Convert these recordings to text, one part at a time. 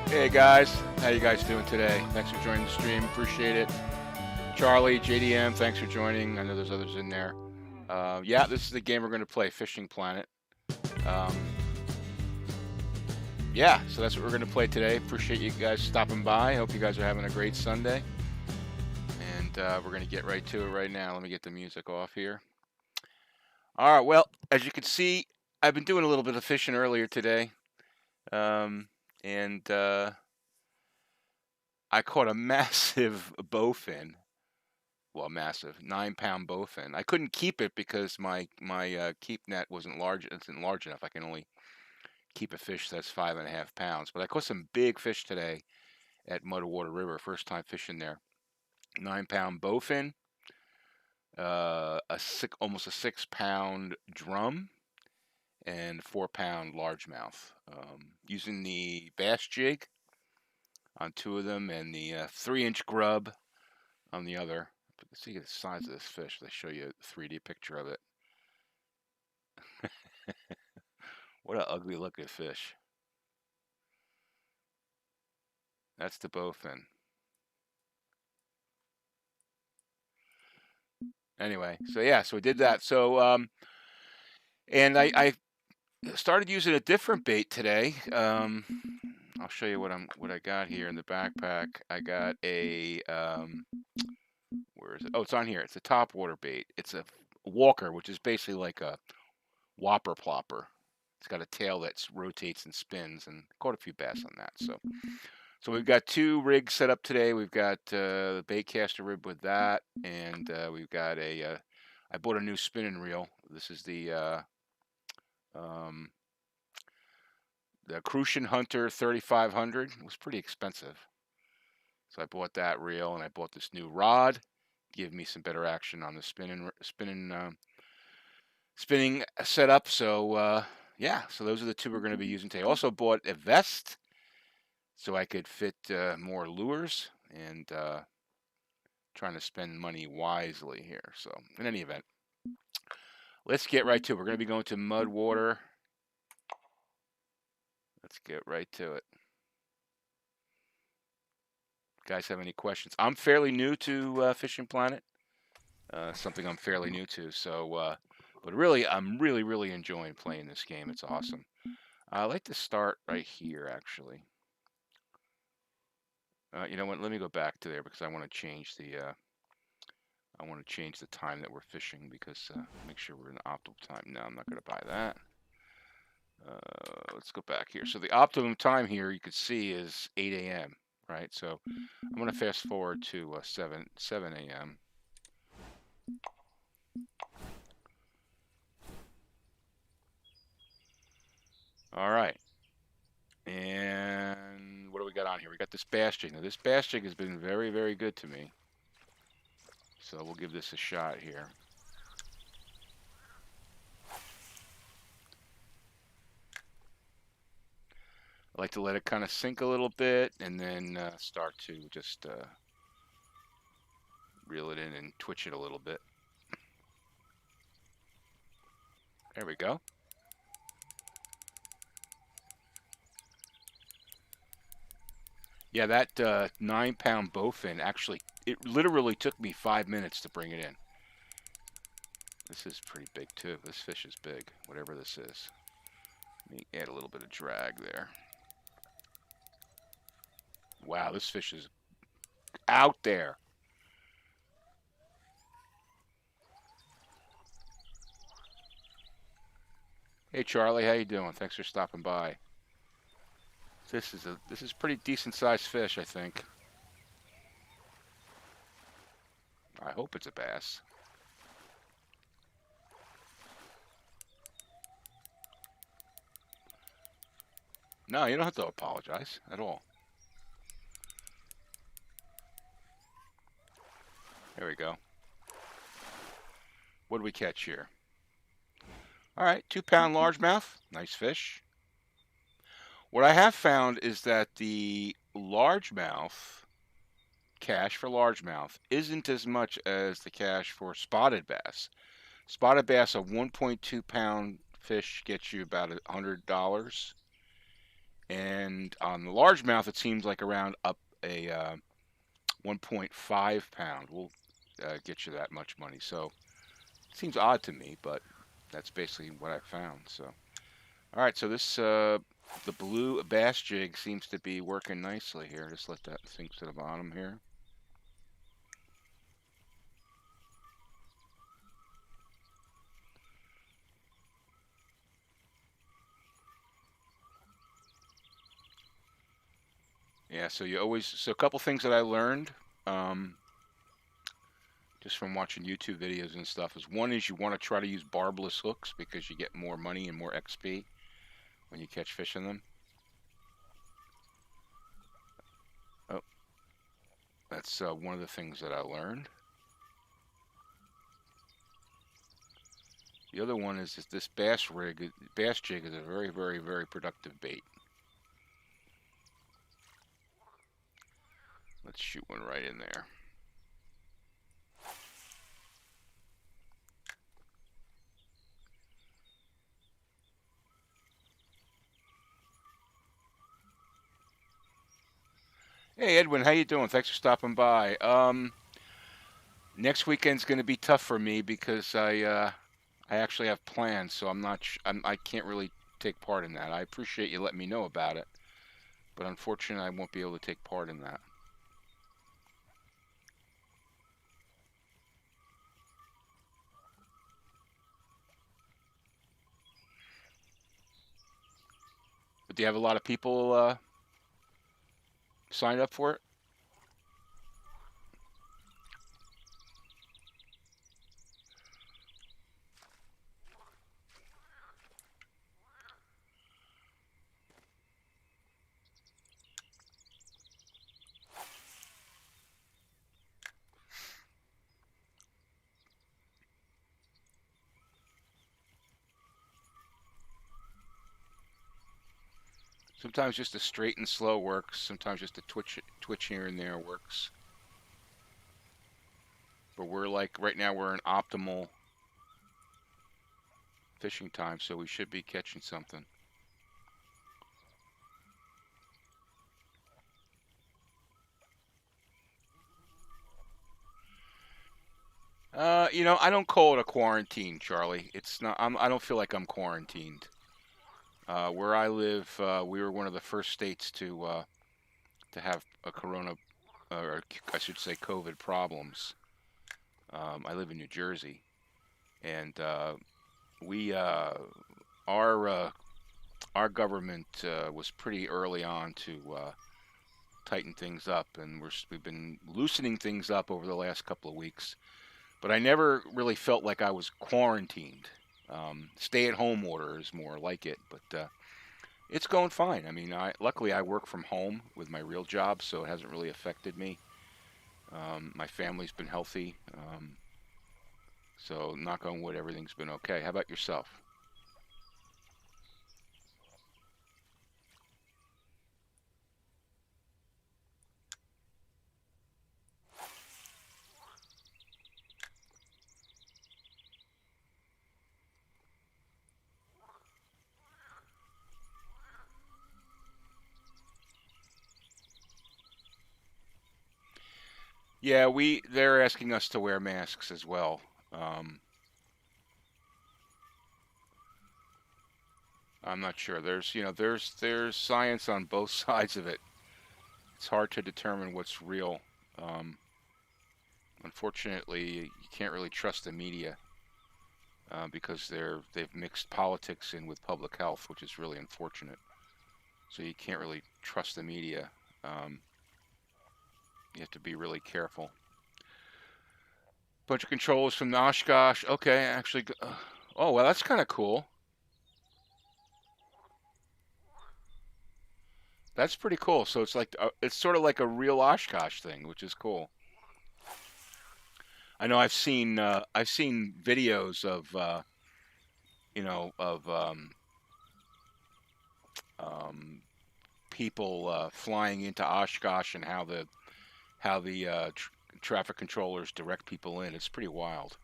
Hey guys, how you guys doing today? Thanks for joining the stream, appreciate it. Charlie, JDM, thanks for joining. I know there's others in there. Yeah, this is the game we're going to play, Fishing Planet. Yeah, so that's what we're going to play today. Appreciate you guys stopping by. Hope you guys are having a great Sunday. And we're going to get right to it right now. Let me get the music off here. All right, well, as you can see, I've been doing a little bit of fishing earlier today. I caught a massive bowfin. Well, massive 9-pound bowfin. I couldn't keep it because my keep net wasn't large. It isn't large enough. I can only keep a fish that's 5.5 pounds. But I caught some big fish today at Mudwater River. First time fishing there. 9-pound bowfin. Almost a 6-pound drum, and 4-pound largemouth. Using the bass jig on 2 of them, and the 3-inch grub on the other. See the size of this fish. They show you a 3D picture of it. What an ugly looking fish. That's the bowfin. Anyway, so yeah, so we did that. So and I started using a different bait today. I'll show you what I got here in the backpack. I got a where is it? Oh, it's on here. It's a top water bait. It's a walker, which is basically like a whopper plopper. It's got a tail that rotates and spins, and caught a few bass on that. So we've got 2 rigs set up today. We've got the bait caster rig with that, and we've got I bought a new spinning reel. This is the Crucian Hunter 3500. It was pretty expensive, so I bought that reel, and I bought this new rod. Give me some better action on the spinning setup. So yeah, so those are the 2 we're going to be using today. Also bought a vest so I could fit more lures, and trying to spend money wisely here. So in any event, let's get right to it. We're going to be going to Mudwater. Let's get right to it. Guys have any questions? I'm fairly new to Fishing Planet. Something I'm fairly new to. So, but really, I'm really enjoying playing this game. It's awesome. I like to start right here, actually. You know what? Let me go back to there because I want to change the time that we're fishing, because make sure we're in the optimal time. No, I'm not going to buy that. Let's go back here. So the optimum time here, you could see, is 8 a.m. Right? So I'm going to fast forward to 7 a.m. All right. And what do we got on here? We got this bass jig. Now, this bass jig has been very good to me. So we'll give this a shot here. I like to let it kind of sink a little bit, and then start to just reel it in and twitch it a little bit. There we go. Yeah, that 9-pound bowfin, actually, it literally took me 5 minutes to bring it in. This is pretty big too. This fish is big, whatever this is. Let me add a little bit of drag there. Wow, this fish is out there. Hey Charlie, how you doing? Thanks for stopping by. This is pretty decent sized fish, I think. I hope it's a bass. No, you don't have to apologize at all. There we go. What do we catch here? All right, 2-pound largemouth. Nice fish. What I have found is that the largemouth cash for largemouth isn't as much as the cash for spotted bass. Spotted bass, a 1.2-pound fish, gets you about $100. and on the largemouth it seems like around up a 1.5 pound will get you that much money. So it seems odd to me, but that's basically what I found. So all right, so this the blue bass jig seems to be working nicely here. Just let that sink to the bottom here. Yeah, so a couple things that I learned just from watching YouTube videos and stuff is, one is you want to try to use barbless hooks because you get more money and more XP when you catch fish in them. Oh, that's one of the things that I learned. The other one is this bass jig is a very, very, very productive bait. Let's shoot one right in there. Hey Edwin, how you doing? Thanks for stopping by. Next weekend's going to be tough for me because I actually have plans, so I can't really take part in that. I appreciate you letting me know about it, but unfortunately I won't be able to take part in that. But do you have a lot of people signed up for it? Sometimes just a straight and slow works. Sometimes just a twitch here and there works. But we're like, right now we're in optimal fishing time, so we should be catching something. I don't call it a quarantine, Charlie. It's not. I don't feel like I'm quarantined. Where I live, we were one of the first states to have a corona, or I should say, COVID problems. I live in New Jersey, and we our government was pretty early on to tighten things up, and we've been loosening things up over the last couple of weeks. But I never really felt like I was quarantined. Stay-at-home order is more like it, but it's going fine. I mean, luckily I work from home with my real job, so it hasn't really affected me. My family's been healthy, so knock on wood, everything's been okay. How about yourself? Yeah, they're asking us to wear masks as well. I'm not sure. There's science on both sides of it. It's hard to determine what's real. Um, Unfortunately, you can't really trust the media because they've mixed politics in with public health, which is really unfortunate. So you can't really trust the media. Um, you have to be really careful. Bunch of controllers from Oshkosh. Okay, actually, oh well, that's kind of cool. That's pretty cool. So it's sort of like a real Oshkosh thing, which is cool. I know I've seen videos of of um, people flying into Oshkosh and how the traffic controllers direct people in. It's pretty wild.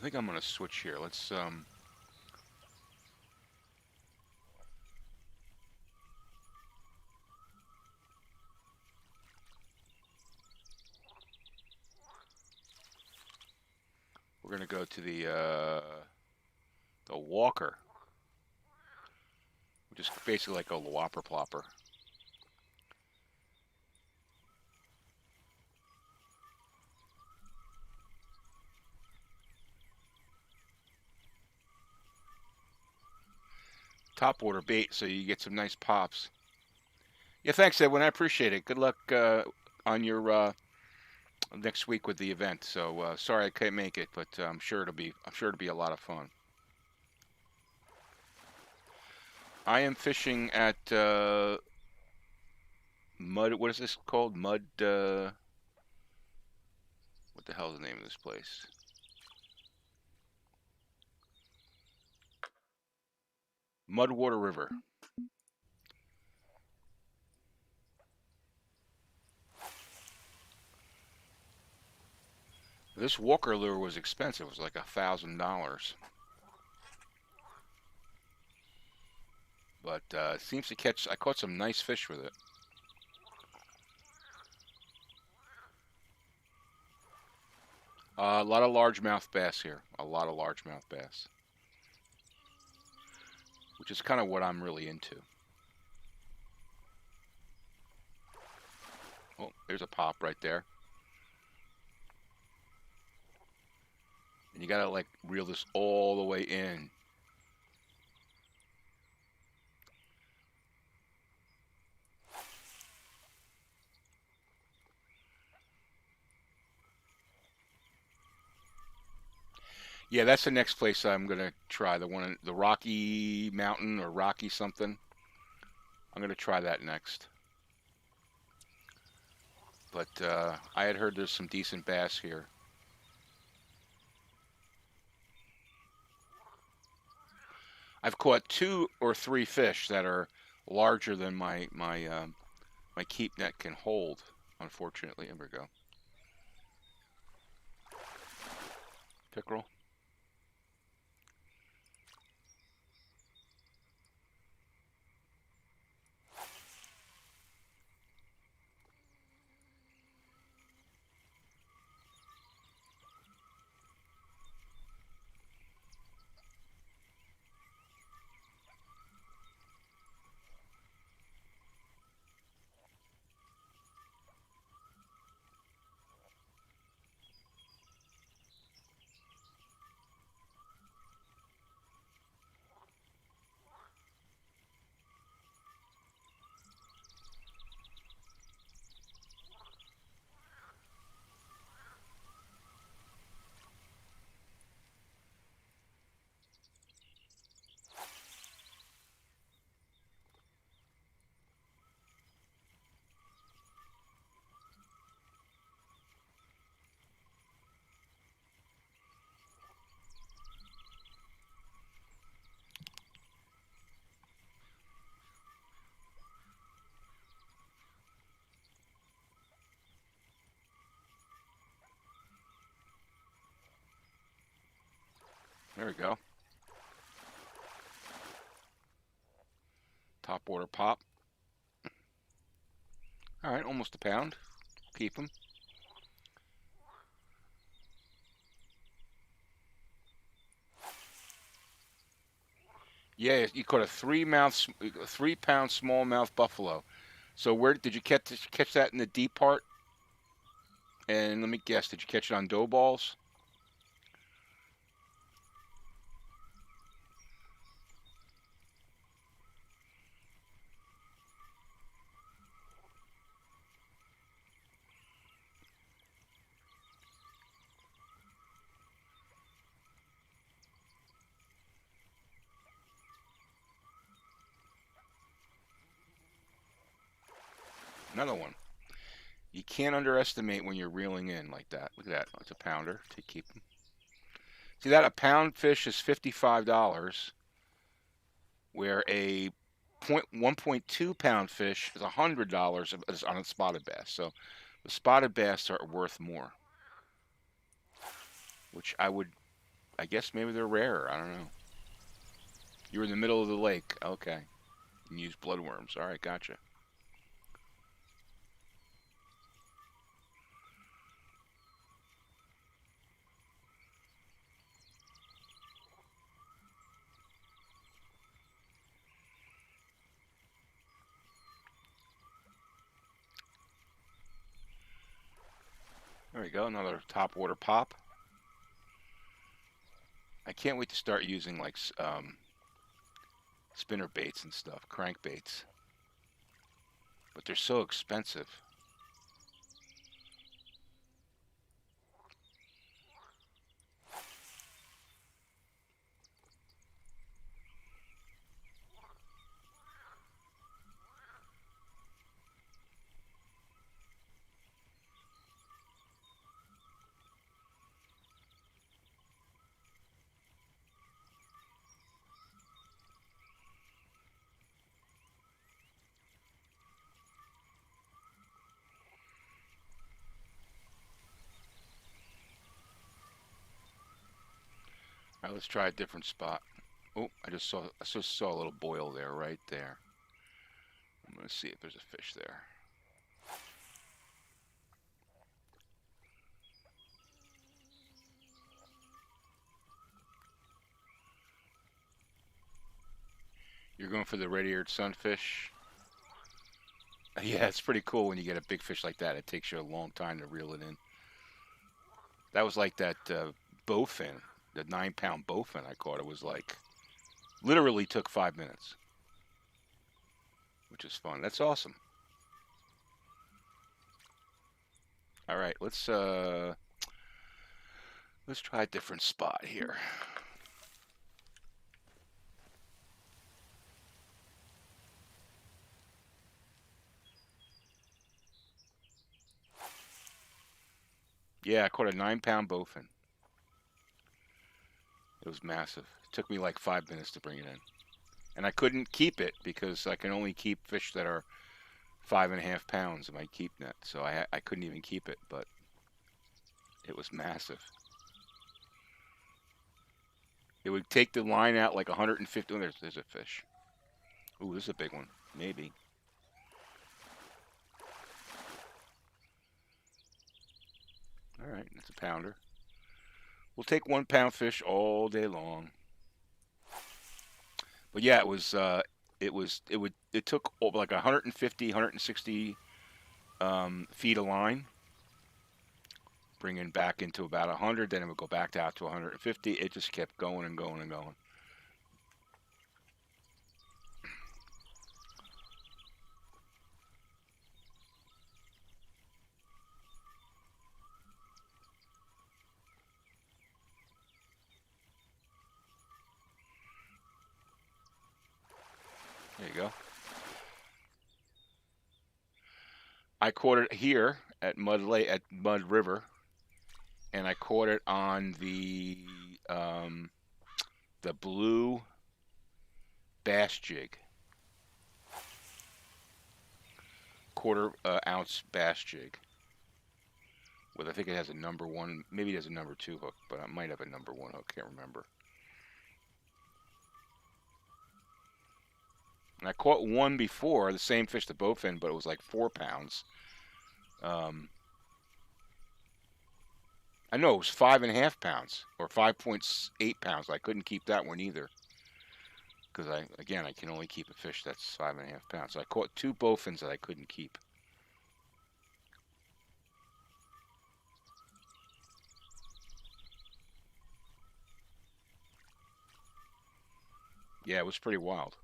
think I'm gonna switch here. Let's we're gonna go to the walker, which is basically like a whopper plopper. Top water bait, so you get some nice pops. Yeah, thanks, Edwin. I appreciate it. Good luck on your next week with the event. So sorry I couldn't make it, but I'm sure it'll be a lot of fun. I am fishing at Mud. What is this called? Mud. What the hell is the name of this place? Mudwater River. This Walker lure was expensive. It was like $1,000. But it seems to catch. I caught some nice fish with it. A lot of largemouth bass here. A lot of largemouth bass, which is kind of what I'm really into. Oh, there's a pop right there. And you gotta like reel this all the way in. Yeah, that's the next place I'm gonna try. The one in the Rocky Mountain or Rocky something. I'm gonna try that next. But I had heard there's some decent bass here. I've caught 2 or 3 fish that are larger than my keep net can hold. Unfortunately, here we go. Pickerel. There we go. Top water pop. All right, almost a pound. Keep them. Yeah, you caught a 3-pound smallmouth buffalo. So where did you catch that in the deep part? And let me guess, did you catch it on dough balls? Another one. You can't underestimate when you're reeling in like that. Look at that. It's a pounder to keep them. See that? A pound fish is $55, where a 1.2 pound fish is $100 on a spotted bass. So the spotted bass are worth more, which I would I guess maybe they're rarer. I don't know. You were in the middle of the lake. Okay. You use bloodworms. All right, gotcha. There we go. Another top water pop. I can't wait to start using like spinner baits and stuff, crankbaits. But they're so expensive. All right, let's try a different spot. Oh, I just saw a little boil there, right there. I'm gonna see if there's a fish there. You're going for the red-eared sunfish. Yeah, it's pretty cool when you get a big fish like that. It takes you a long time to reel it in. That was like that bowfin, the 9-pound bowfin I caught. It was like literally took 5 minutes, which is fun. That's awesome. All right, let's try a different spot here. Yeah, I caught a 9-pound bowfin. It was massive. It took me like 5 minutes to bring it in. And I couldn't keep it because I can only keep fish that are 5.5 pounds in my keep net. So I couldn't even keep it, but it was massive. It would take the line out like 150. Oh, there's a fish. Ooh, this is a big one. Maybe. All right, that's a pounder. We'll take 1-pound fish all day long. But yeah, it took like 150, 160 feet of line, bringing back into about 100. Then it would go back out to 150. It just kept going and going and going. There you go. I caught it here at Mud River, and I caught it on the blue bass jig, quarter ounce bass jig. With I think it has a number 1, maybe it has a number 2 hook, but I might have a number 1 hook. Can't remember. And I caught one before, the same fish, the bowfin, but it was like 4 pounds. I know it was 5.5 pounds or 5.8 pounds. I couldn't keep that one either because I can only keep a fish that's 5.5 pounds. So I caught 2 bowfins that I couldn't keep. Yeah, it was pretty wild.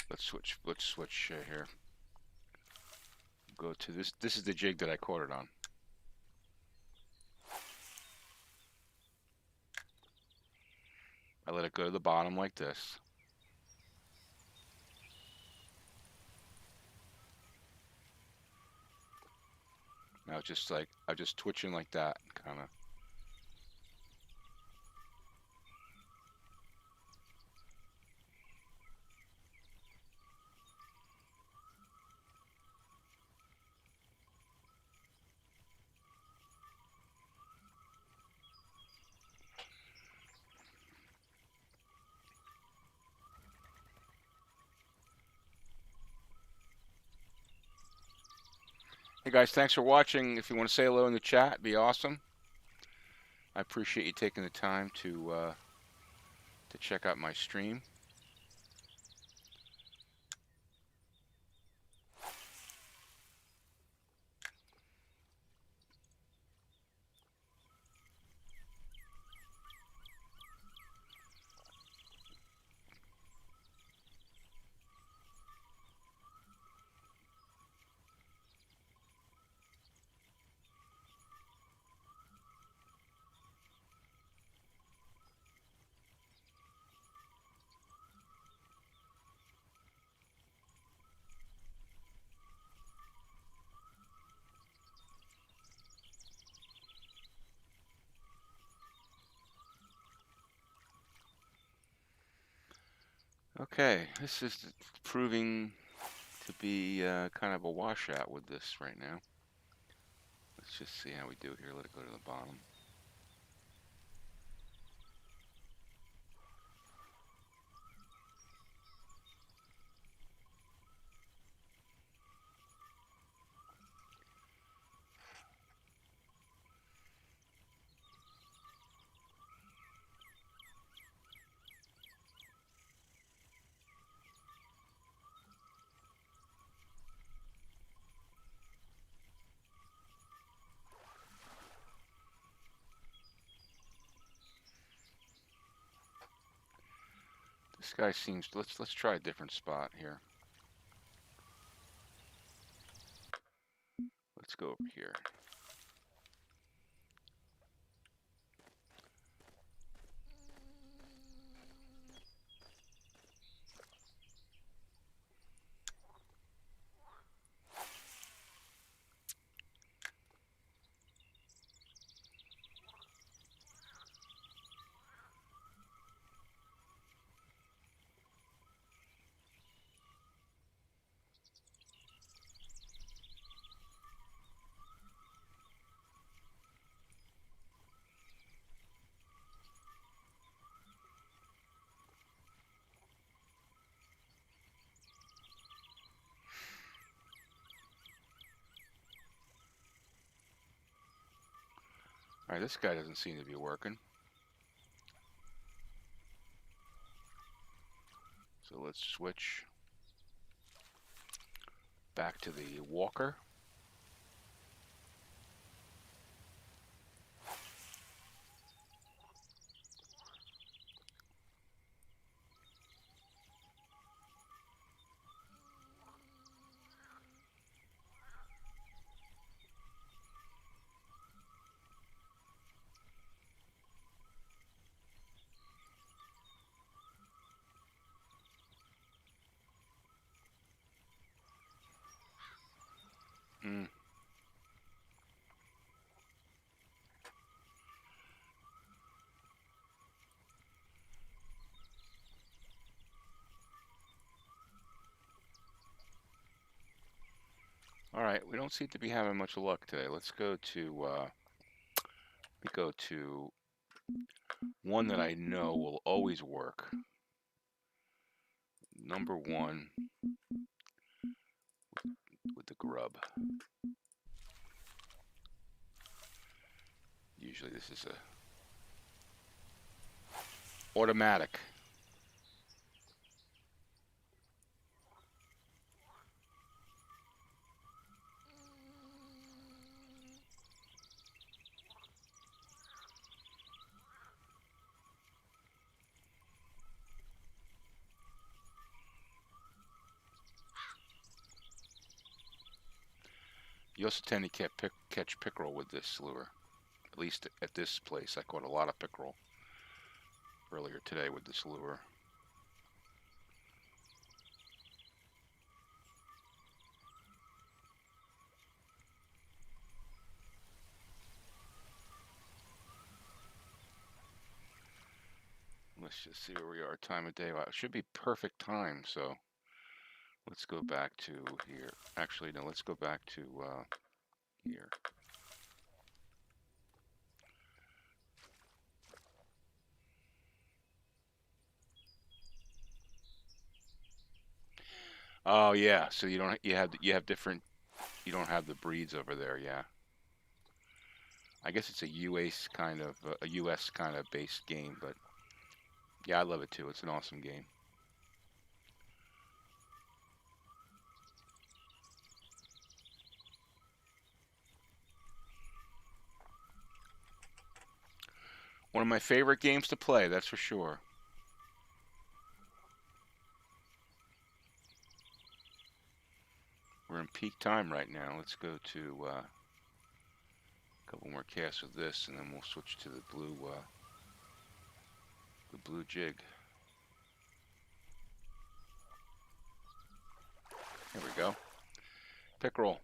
Let's switch here. Go to this. This is the jig that I caught it on. I let it go to the bottom like this. Now it's just like, I'm just twitching like that, kind of. Hey guys, thanks for watching. If you want to say hello in the chat, it'd be awesome. I appreciate you taking the time to check out my stream. Okay, this is proving to be kind of a washout with this right now. Let's just see how we do here. Let it go to the bottom. This guy seems, let's try a different spot here. Let's go over here. All right, this guy doesn't seem to be working. So let's switch back to the walker. All right, we don't seem to be having much luck today. Let's go to one that I know will always work. Number one with the grub. Usually this is a automatic. You also tend to catch pickerel with this lure. At least at this place, I caught a lot of pickerel earlier today with this lure. Let's just see where we are. Time of day. Well, it should be perfect time. So let's go back to here. Actually, no. Let's go back to here. Oh yeah. So you don't you have different. You don't have the breeds over there. Yeah. I guess it's a US kind of a US kind of based game, but yeah, I love it too. It's an awesome game. One of my favorite games to play, that's for sure. We're in peak time right now. Let's go to a couple more casts with this, and then we'll switch to the blue jig. There we go. Pickerel.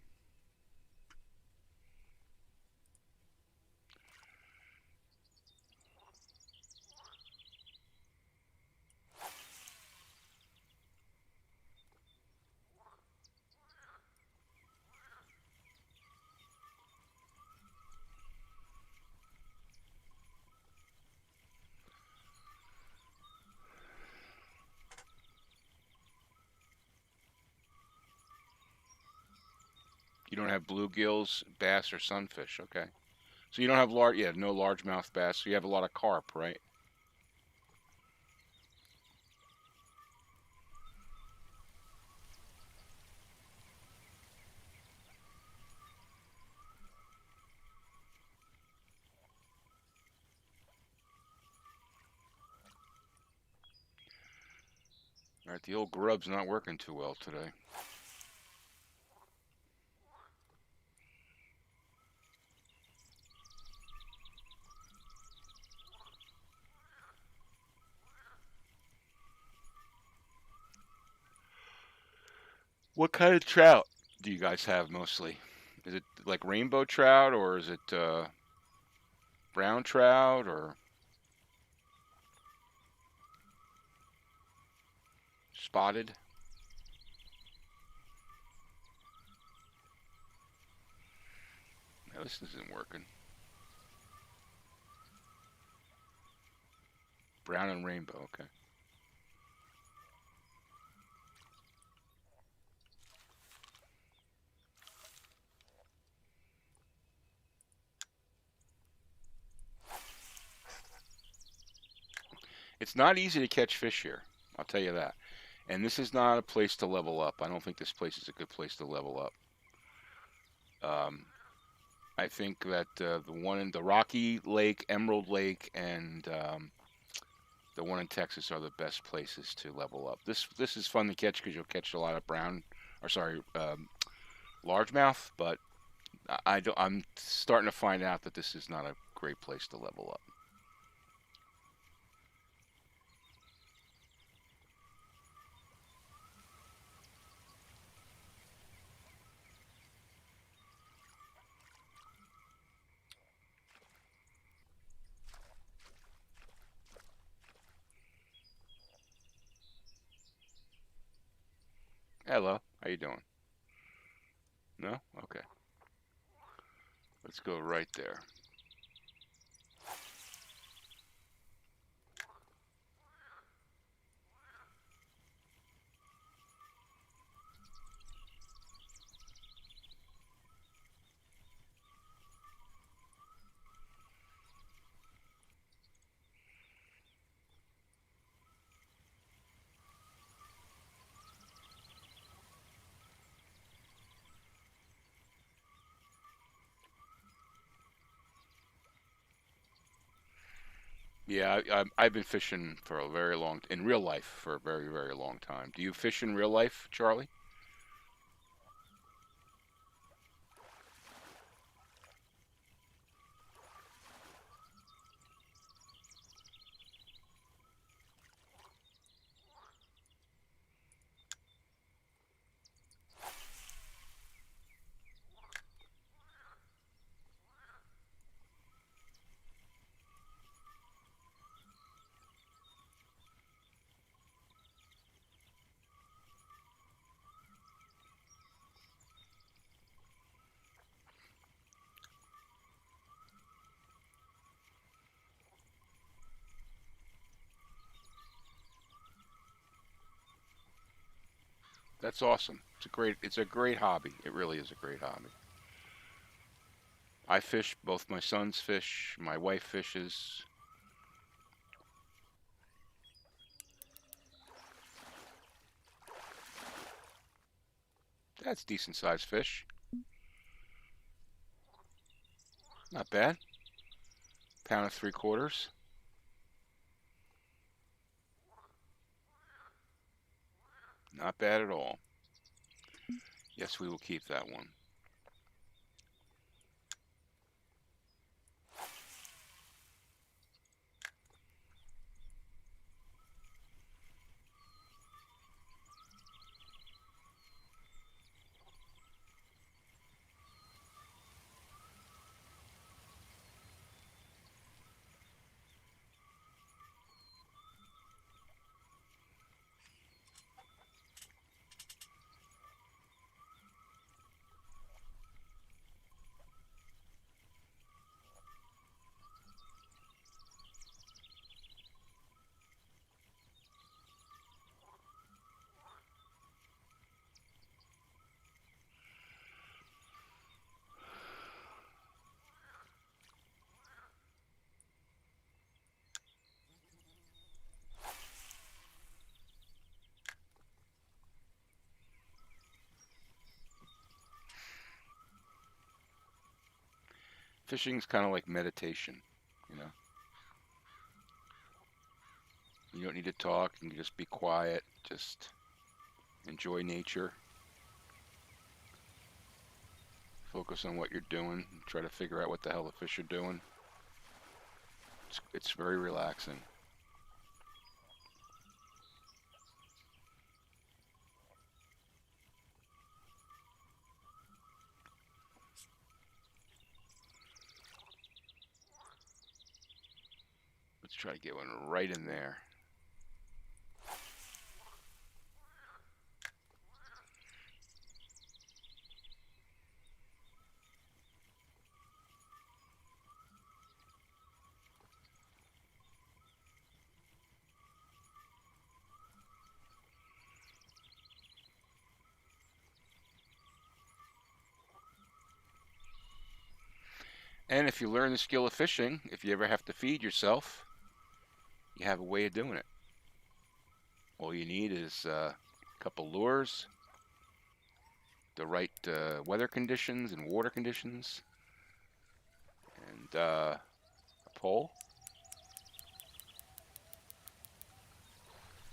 You don't have bluegills, bass, or sunfish. Okay. So you don't have no largemouth bass. So you have a lot of carp, right? All right, the old grub's not working too well today. What kind of trout do you guys have mostly? Is it like rainbow trout, or is it brown trout, or spotted? No, this isn't working. Brown and rainbow, okay. It's not easy to catch fish here, I'll tell you that. And this is not a place to level up. I don't think this place is a good place to level up. I think that the one in the Rocky Lake, Emerald Lake, and the one in Texas are the best places to level up. This is fun to catch because you'll catch a lot of largemouth. But I'm starting to find out that this is not a great place to level up. Hello, how you doing? No? Okay. Let's go right there. Yeah, I've been fishing for a very in real life for a very, very long time. Do you fish in real life, Charlie? That's awesome. It's a great hobby. It really is a great hobby. I fish, both my sons fish, my wife fishes. That's decent sized fish. Not bad. Pound and 3/4. Not bad at all. Yes, we will keep that one. Fishing is kind of like meditation, you know. You don't need to talk. You can just be quiet. Just enjoy nature. Focus on what you're doing. Try to figure out what the hell the fish are doing. It's very relaxing. Let's try to get one right in there. And if you learn the skill of fishing, if you ever have to feed yourself, you have a way of doing it. All you need is a couple lures, the right weather conditions and water conditions, and a pole.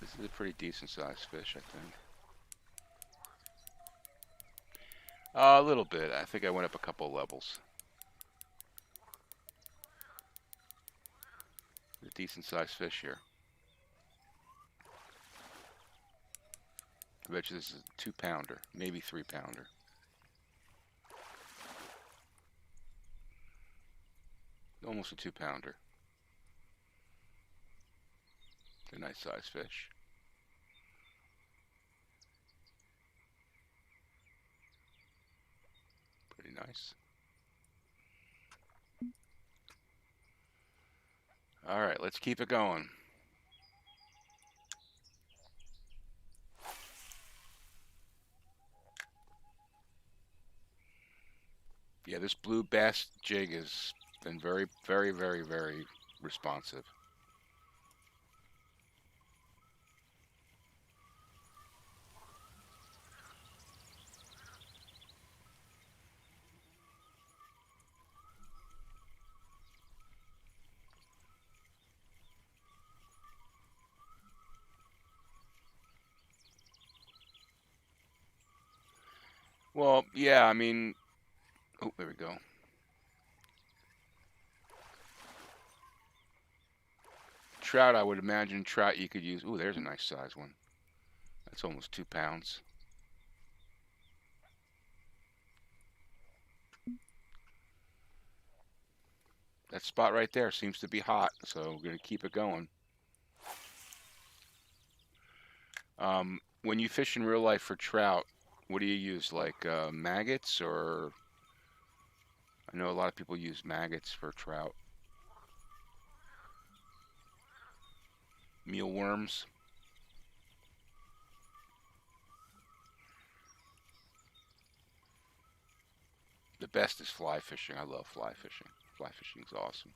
This is a pretty decent sized fish, I think. A little bit. I think I went up a couple levels. A decent sized fish here. I bet you this is a 2-pounder, maybe 3-pounder. Almost a 2-pounder. A nice sized fish. Pretty nice. All right, let's keep it going. Yeah, this blue bass jig has been very, very, very, very responsive. Well, yeah, I mean, oh, there we go. Trout, I would imagine trout you could use. Ooh, there's a nice size one. That's almost 2 pounds. That spot right there seems to be hot, so we're going to keep it going. When you fish in real life for trout, what do you use? Like maggots, or I know a lot of people use maggots for trout. Mealworms. The best is fly fishing. I love fly fishing. Fly fishing is awesome.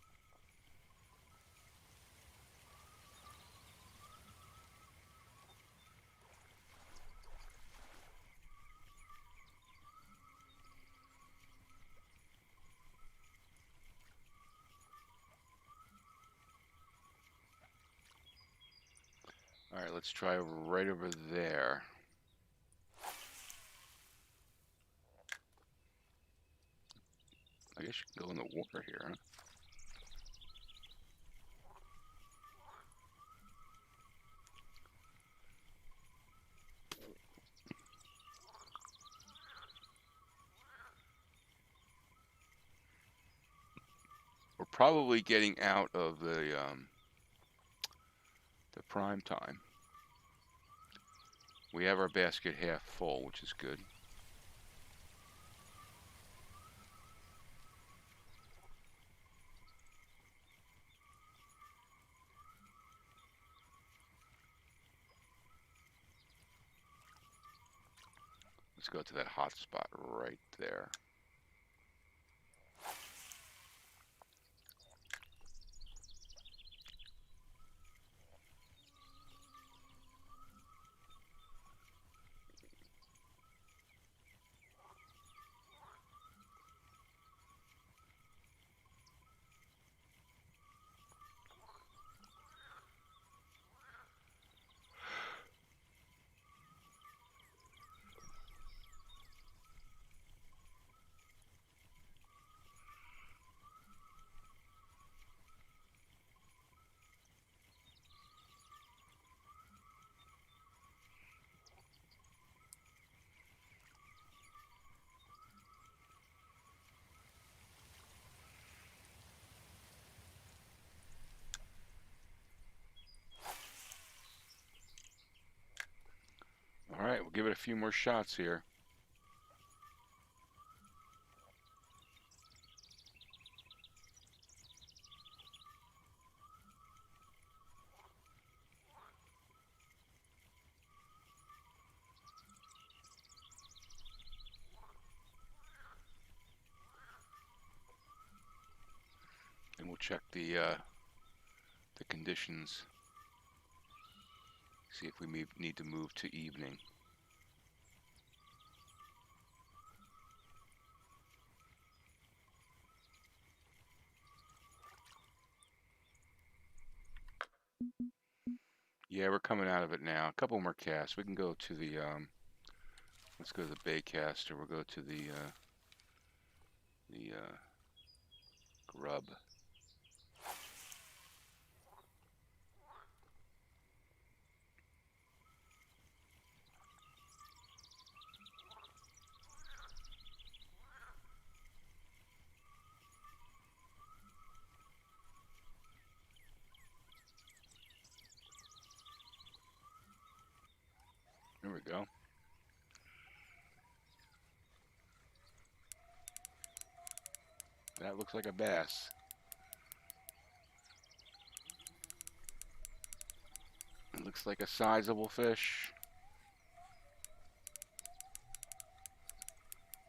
All right, let's try right over there. I guess you can go in the water here, huh? We're probably getting out of the prime time. We have our basket half full, which is good. Let's go to that hot spot right there. All right, we'll give it a few more shots here. And we'll check the conditions. See if we need to move to evening. Yeah, we're coming out of it now. A couple more casts. We can go to the let's go to the Baycaster. We'll go to the grub. There we go. That looks like a bass. It looks like a sizable fish.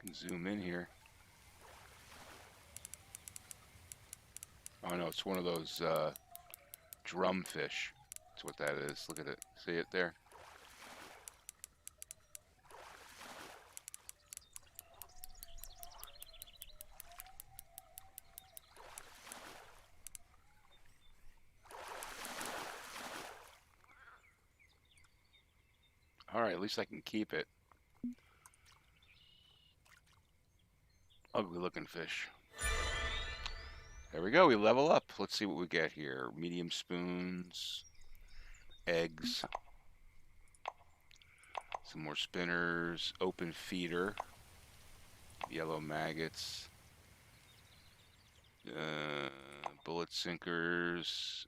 Can zoom in here. Oh no, it's one of those drumfish. That's what that is. Look at it. See it there? All right, at least I can keep it. Ugly looking fish. There we go, we level up. Let's see what we get here. Medium spoons, eggs, some more spinners, open feeder, yellow maggots, bullet sinkers,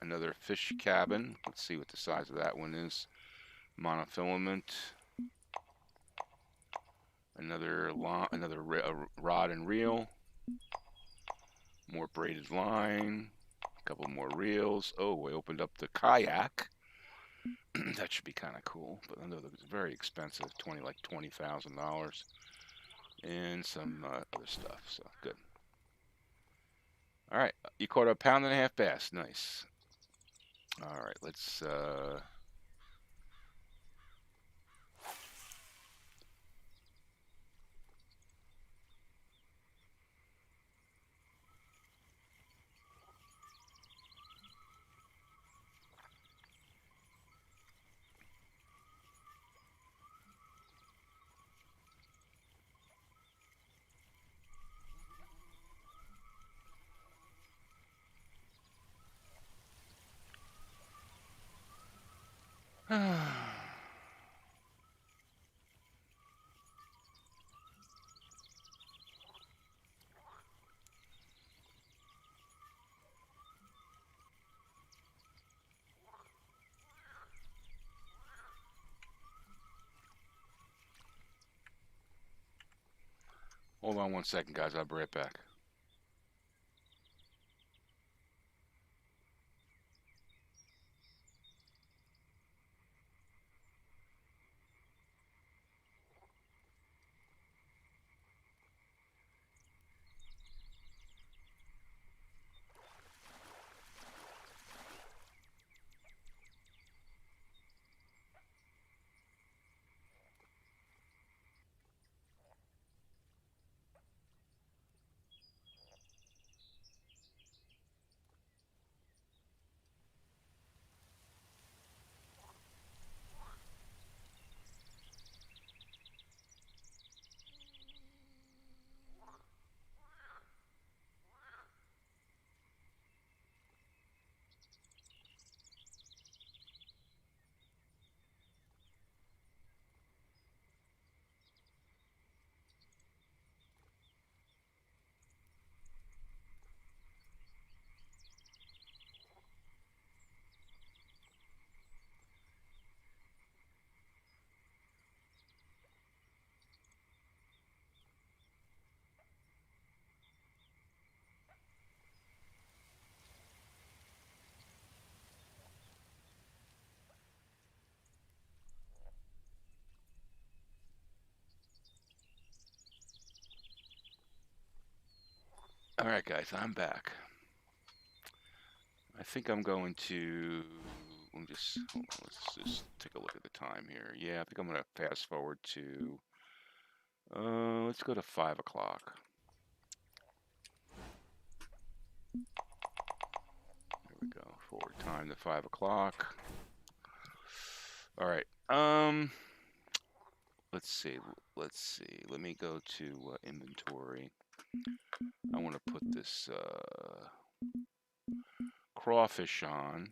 another fish cabin. Let's see what the size of that one is. Monofilament, another rod and reel, more braided line, a couple more reels. Oh, we opened up the kayak. That should be kind of cool, but I know it's very expensive, like $20,000. and some other stuff. So good. All right, you caught a pound and a half bass. Nice. All right, let's. Hold on 1 second, guys. I'll be right back. All right, guys, I'm back. I think I'm going to. Let me just hold on. Let's just take a look at the time here. Yeah, I think I'm going to fast forward to. Let's go to 5 o'clock. There we go. Forward time to 5 o'clock. All right. Let's see. Let's see. Let me go to inventory. I want to put this crawfish on.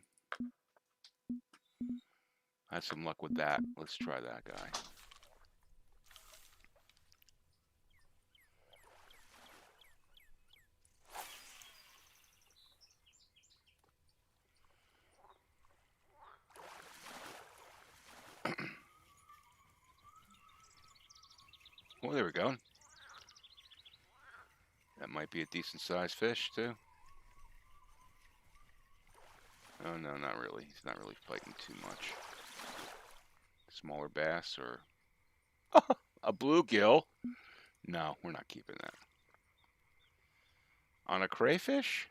I had some luck with that. Let's try that guy. Well, there we go. That might be a decent sized fish too. Oh no, not really. He's not really fighting too much. Smaller bass or a bluegill? No, we're not keeping that. On a crayfish?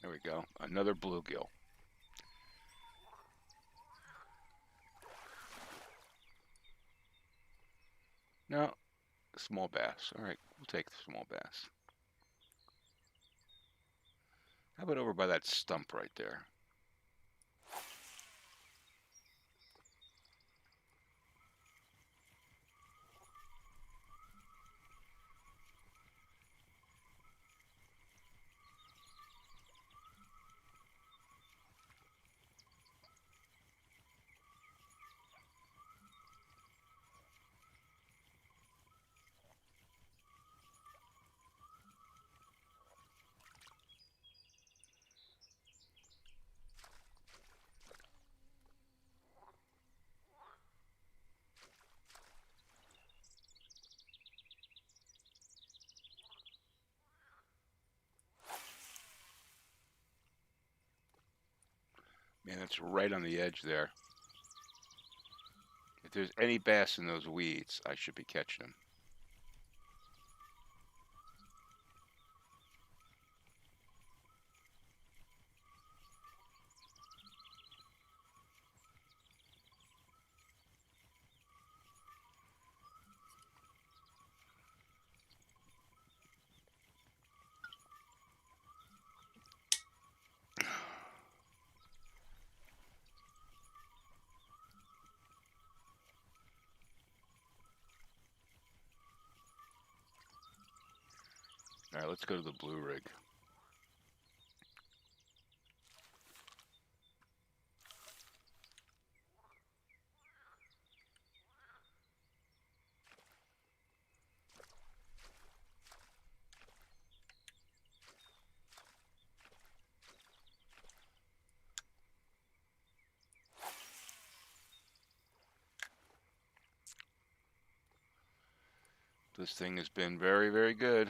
There we go. Another bluegill. No, small bass. All right, we'll take the small bass. How about over by that stump right there? Man, it's right on the edge there. If there's any bass in those weeds, I should be catching them. All right, let's go to the blue rig. This thing has been very, very good.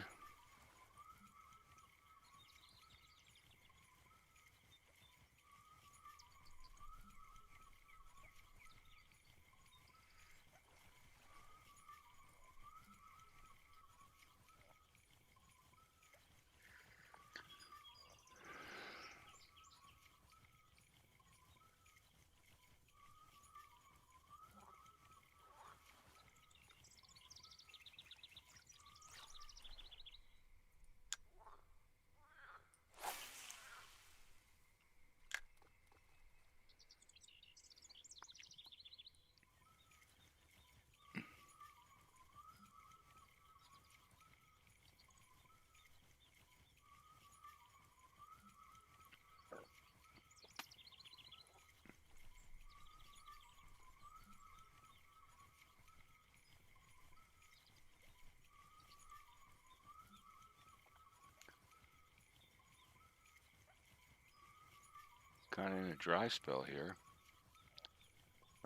Kind of in a dry spell here.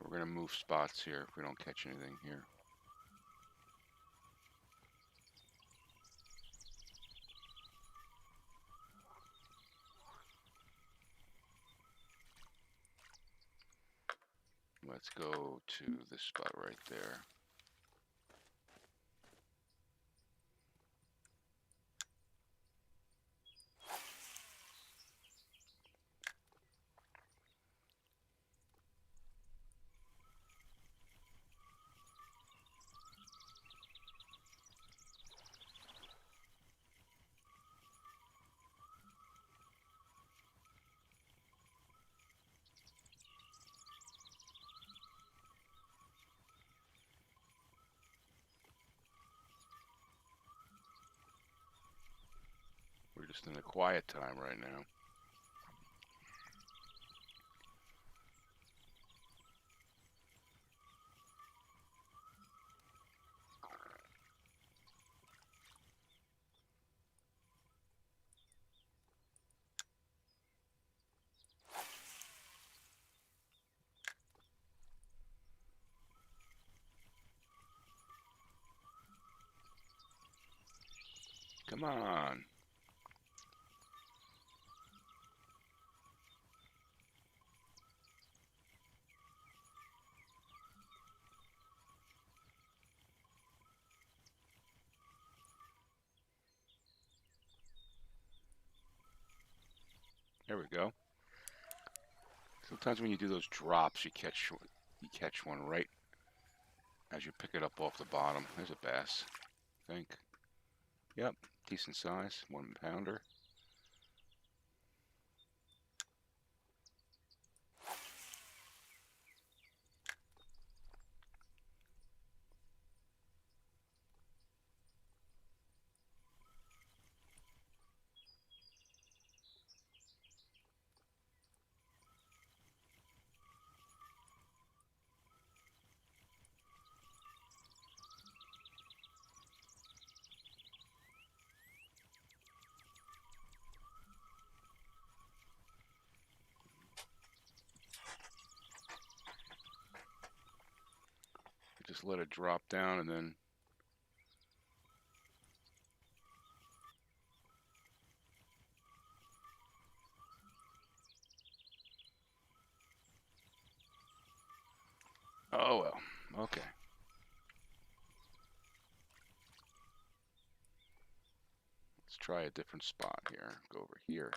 We're going to move spots here if we don't catch anything here. Let's go to this spot right there. We're just in a quiet time right now. Come on. There we go. Sometimes when you do those drops, you catch one right as you pick it up off the bottom. There's a bass, I think. Yep, decent size, 1 pounder. Just let it drop down and then Oh, well. Okay. Let's try a different spot here. Go over here.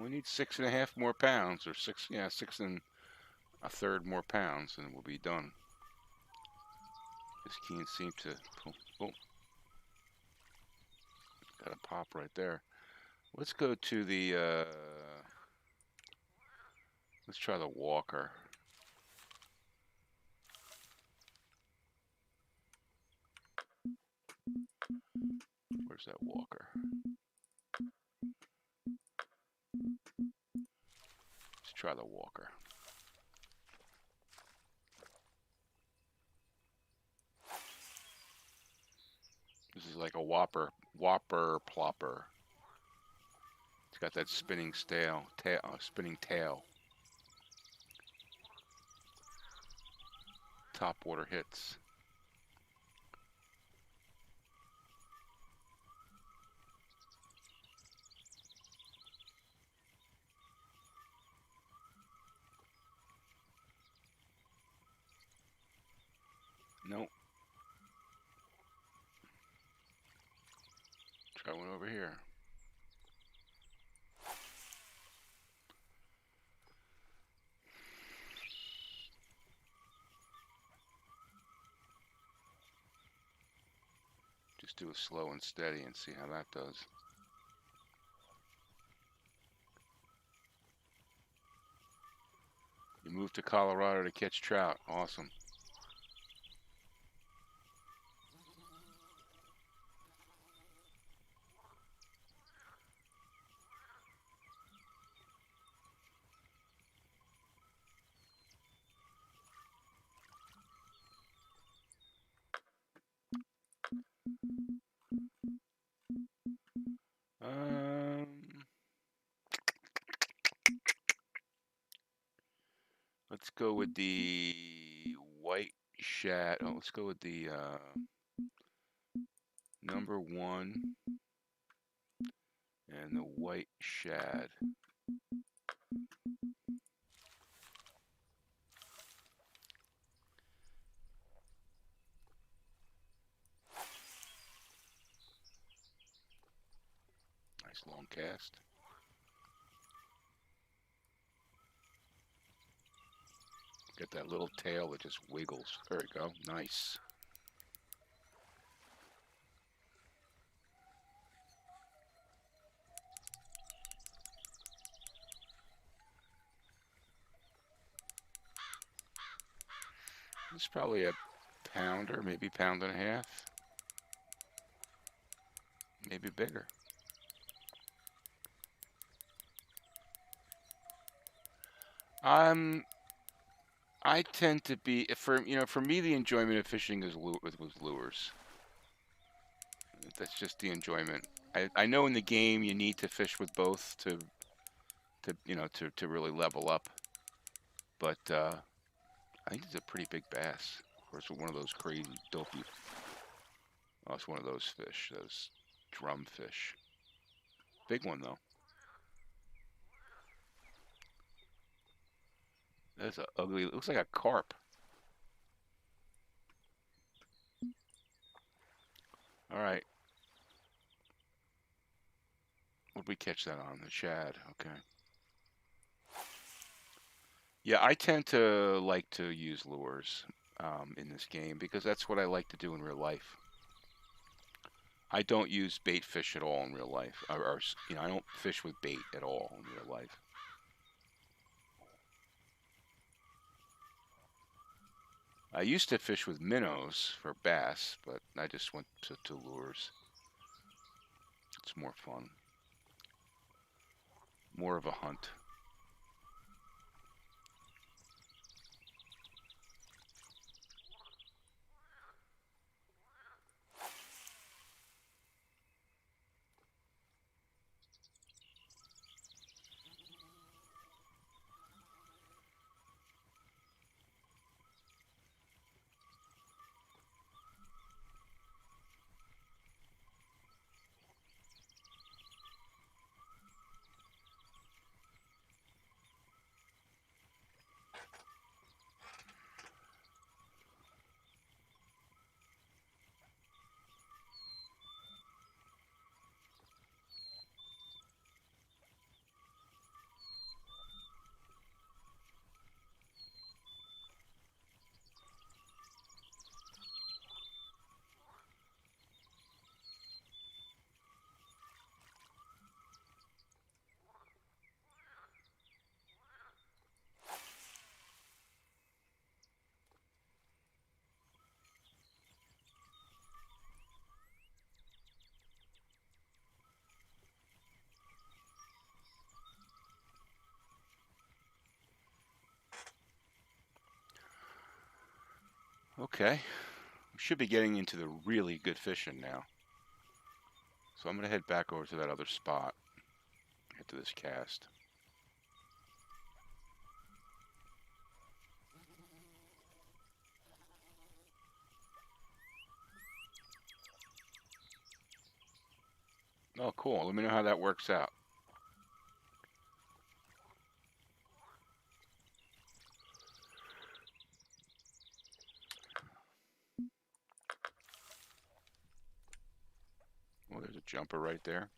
We need 6.5 more pounds, or 6 1/3 more pounds, and we'll be done. Just can't seem to. Oh, got a pop right there. Let's go to the. Let's try the walker. Where's that walker? Let's try the walker. This is like a whopper plopper. It's got that spinning spinning tail. Top water hits. Nope. Try one over here. Just do a slow and steady and see how that does. You moved to Colorado to catch trout. Awesome. Let's go with the white shad. Oh, let's go with the number 1 and the white shad. Nice long cast. Get that little tail that just wiggles. There we go. Nice. It's probably a pounder, maybe pound and a half. Maybe bigger. I tend to be, for me, the enjoyment of fishing is with lures. That's just the enjoyment. I know in the game you need to fish with both to really level up. But I think it's a pretty big bass. Of course, one of those crazy dopey. Oh, it's one of those fish, those drum fish. Big one though. That's a ugly. It looks like a carp. All right. What'd we catch that on? The shad. Okay. Yeah, I tend to like to use lures in this game because that's what I like to do in real life. I don't use bait fish at all in real life. Or you know, I don't fish with bait at all in real life. I used to fish with minnows for bass, but I just went to lures. It's more fun. More of a hunt. Okay, we should be getting into the really good fishing now. So I'm going to head back over to that other spot, head to this cast. Oh, cool. Let me know how that works out. Oh, there's a jumper right there.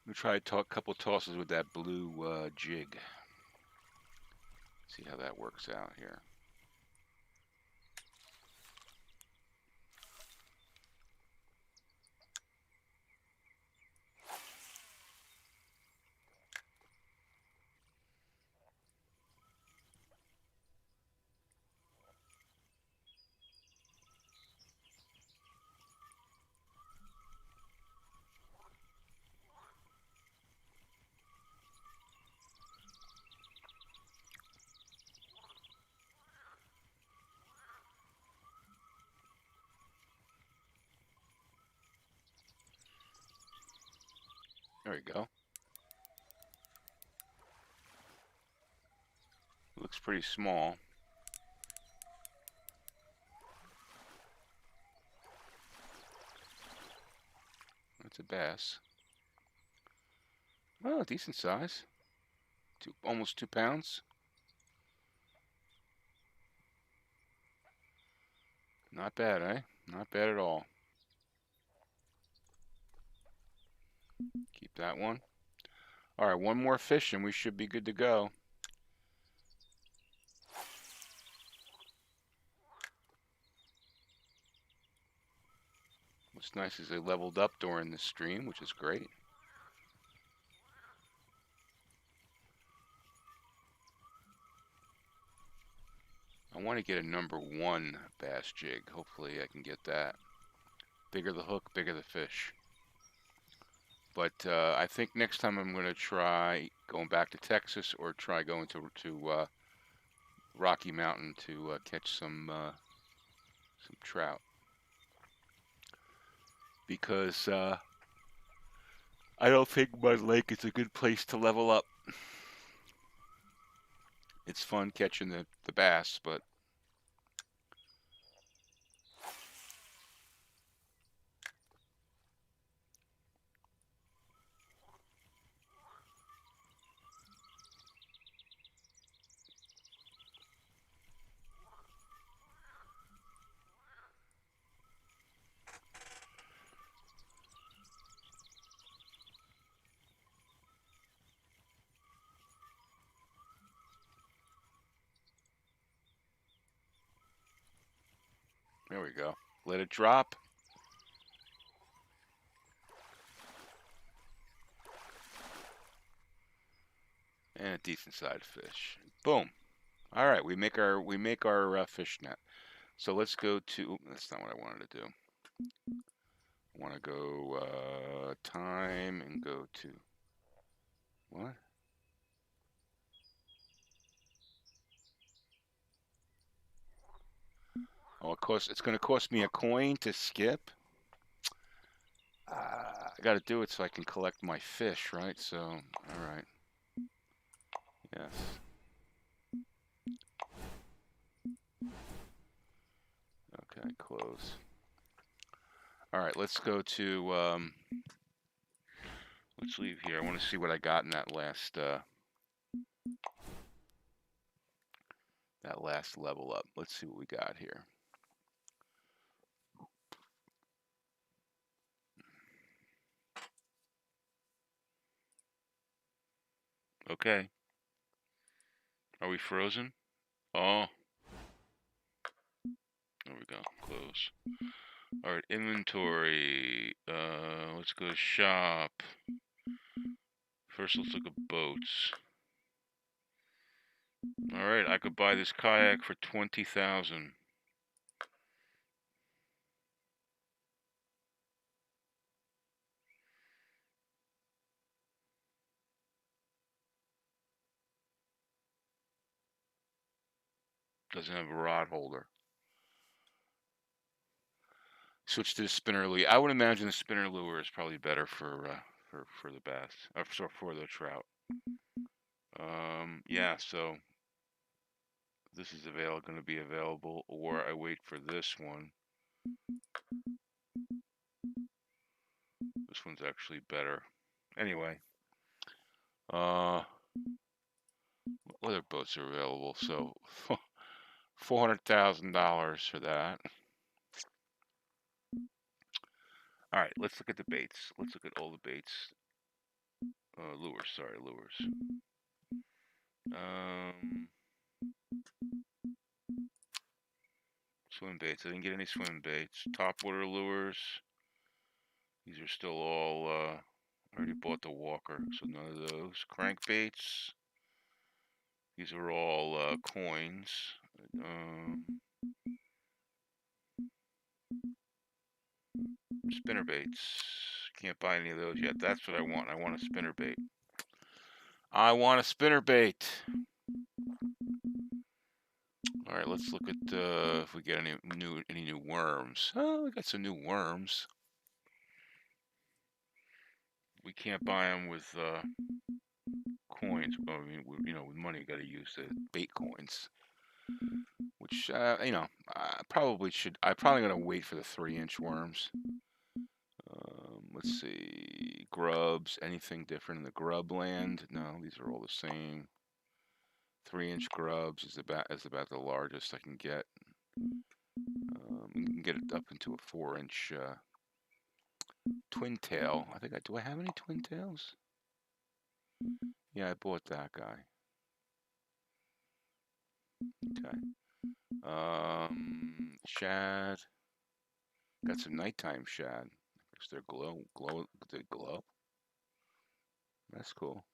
We'll try a couple tosses with that blue jig. See how that works out here. There we go. Looks pretty small. That's a bass. Oh, decent size. Almost 2 pounds. Not bad, eh? Not bad at all. Keep that one. All right, one more fish and we should be good to go. What's nice is they leveled up during the stream, which is great. I want to get a number 1 bass jig. Hopefully I can get that. Bigger the hook, bigger the fish. But I think next time I'm going to try going back to Texas or try going to Rocky Mountain to catch some trout. Because I don't think Mud Lake is a good place to level up. It's fun catching the bass, but there we go. Let it drop. And a decent sized fish. Boom. All right, we make our fish net. So let's go to. That's not what I wanted to do. I want to go time and go to what? Oh, of course, it's going to cost me a coin to skip. I got to do it so I can collect my fish, right? So, all right. Yes. Okay, close. All right, let's go to, let's leave here. I want to see what I got in that last level up. Let's see what we got here. Okay. Are we frozen? Oh. There we go. Close. All right, inventory. Let's go to shop. First, let's look at boats. All right, I could buy this kayak for 20,000. Doesn't have a rod holder. Switch to the spinner lure. I would imagine the spinner lure is probably better for the bass, for the trout. Yeah. So this is going to be available, or I wait for this one. This one's actually better. Anyway, what other boats are available? So $400,000 for that. All right, let's look at the baits. Let's look at all the baits. Lures, sorry, lures. Swim baits. I didn't get any swim baits. Topwater lures. These are still all, I already bought the walker, so none of those. Crankbaits. These are all coins. Spinner baits. Can't buy any of those yet. That's what I want. I want a spinner bait. I want a spinner bait. All right, let's look at if we get any new worms. Oh, we got some new worms. We can't buy them with coins. I mean, with money, you got to use the bait coins. Which I probably should. I'm probably gonna wait for the 3-inch worms. Let's see, grubs. Anything different in the grub land? No, these are all the same. 3-inch grubs is about the largest I can get. You can get it up into a 4-inch twin tail. Do I have any twin tails? Yeah, I bought that guy. Okay. Shad. Got some nighttime shad. Because they're they glow. That's cool.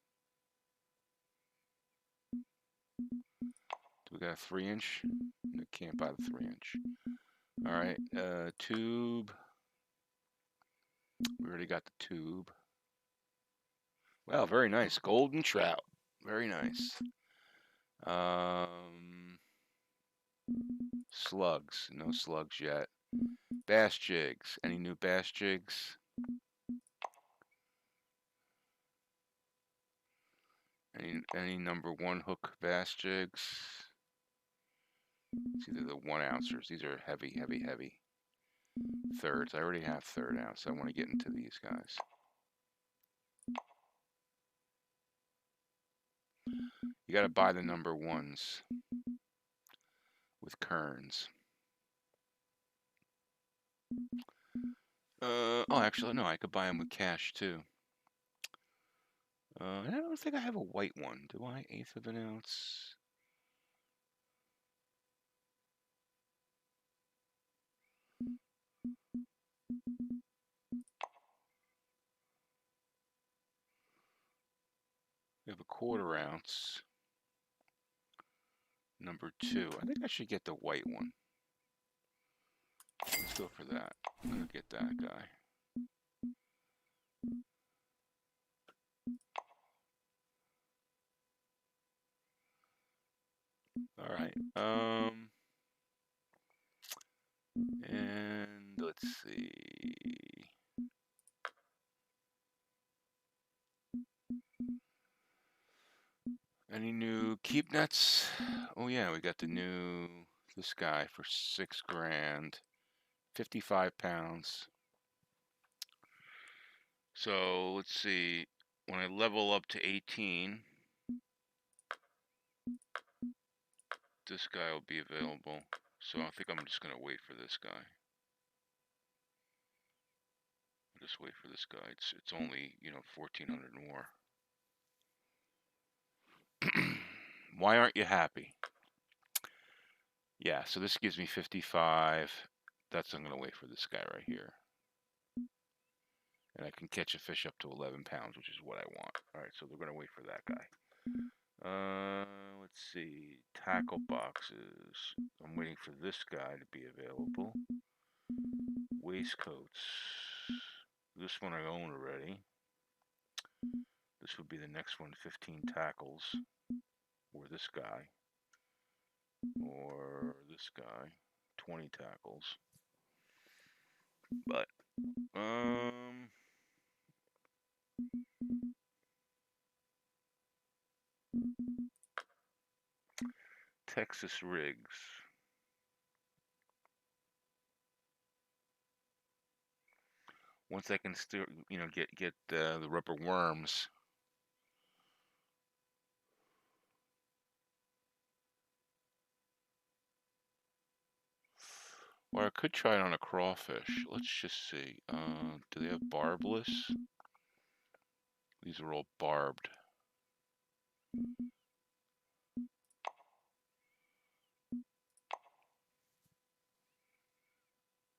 We got a 3-inch. I can't buy the 3-inch. All right, tube. We already got the tube. Well, very nice. Golden trout. Very nice. Slugs. No slugs yet. Bass jigs. Any new bass jigs? Any number 1 hook bass jigs? It's either the 1-ouncers. These are heavy, heavy, heavy. Thirds. I already have 3rd ounce. I want to get into these guys. You got to buy the number 1s with kerns. Oh, actually, no. I could buy them with cash too. I don't think I have a white one. Do I? 1/8 of an ounce. We have a 1/4 ounce. Number 2. I think I should get the white one. Let's go for that. I'm going to get that guy. All right. And let's see. Any new keep nets? Oh yeah, we got this guy for $6,000, 55 pounds. So let's see. When I level up to 18, this guy will be available. So I think I'm just gonna wait for this guy. Just wait for this guy. It's only 1,400 more. Why aren't you happy? Yeah, so this gives me 55. I'm gonna wait for this guy right here. And I can catch a fish up to 11 pounds, which is what I want. All right, so they're gonna wait for that guy. Let's see, tackle boxes. I'm waiting for this guy to be available. Waistcoats. This one I own already. This would be the next one, 15 tackles. Or this guy. Or this guy, 20 tackles. But, Texas rigs. Once I can still, get the rubber worms. Or I could try it on a crawfish. Let's just see. Do they have barbless? These are all barbed.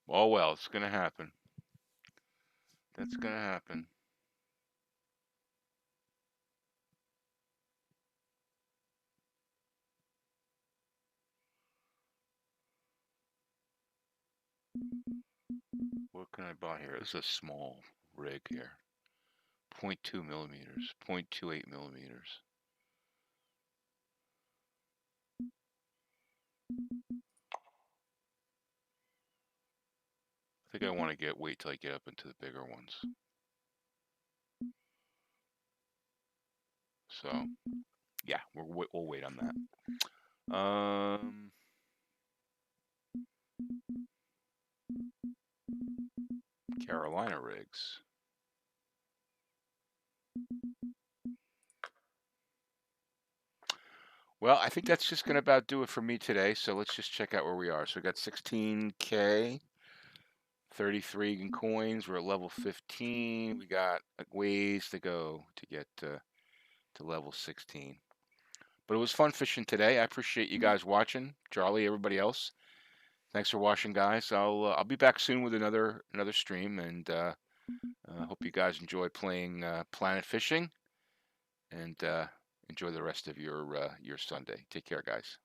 Oh well, it's gonna happen. That's gonna happen. What can I buy here? This is a small rig here. 0.2 millimeters, 0.28 millimeters. I think I want to wait till I get up into the bigger ones. So, yeah, we'll wait on that. Carolina rigs. Well, I think that's just going to about do it for me today. So let's just check out where we are. So we got 16K, 33 in coins. We're at level 15. We got ways to go to get to level 16. But it was fun fishing today. I appreciate you guys watching. Charlie, everybody else. Thanks for watching, guys. I'll be back soon with another stream, and hope you guys enjoy playing Planet Fishing, and enjoy the rest of your Sunday. Take care, guys.